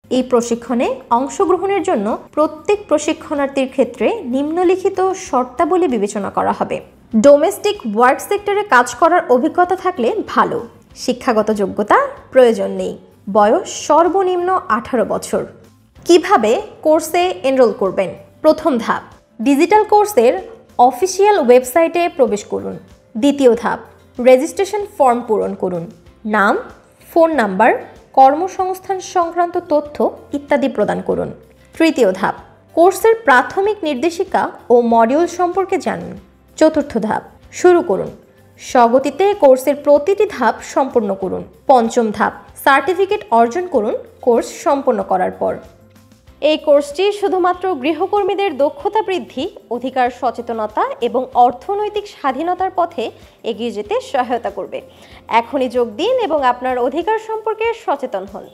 এই প্রশিক্ষণে অংশগ্রহণের জন্য প্রত্যেক প্রশিক্ষণার্থীর ক্ষেত্রে নিম্নলিখিত শর্তাবলী বিবেচনা করা হবে। ডোমেস্টিক ওয়ার্ক সেক্টরে কাজ করার অভিজ্ঞতা থাকলে ভালো। শিক্ষাগত যোগ্যতা প্রয়োজন নেই। বয়স সর্বনিম্ন 18 বছর। কিভাবে কোর্সে এনরোল করবেন? প্রথম ধাপ, ডিজিটাল কোর্সের অফিসিয়াল ওয়েবসাইটে প্রবেশ করুন। দ্বিতীয় ধাপ, রেজিস্ট্রেশন ফর্ম পূরণ করুন। নাম, ফোন নাম্বার, কর্মসংস্থান সংক্রান্ত তথ্য ইত্যাদি প্রদান করুন। তৃতীয় ধাপ, কোর্সের প্রাথমিক নির্দেশিকা ও মডিউল সম্পর্কে জানুন। চতুর্থ ধাপ, শুরু করুন। স্বগতিতে কোর্সের প্রতিটি ধাপ সম্পন্ন করুন। পঞ্চম ধাপ, সার্টিফিকেট অর্জন করুন কোর্স সম্পন্ন করার পর। এই কোর্সটি শুধুমাত্র গৃহকর্মীদের দক্ষতা বৃদ্ধি, অধিকার সচেতনতা এবং অর্থনৈতিক স্বাধীনতার পথে এগিয়ে যেতে সহায়তা করবে। এখনই যোগ দিন এবং আপনার অধিকার সম্পর্কে সচেতন হন।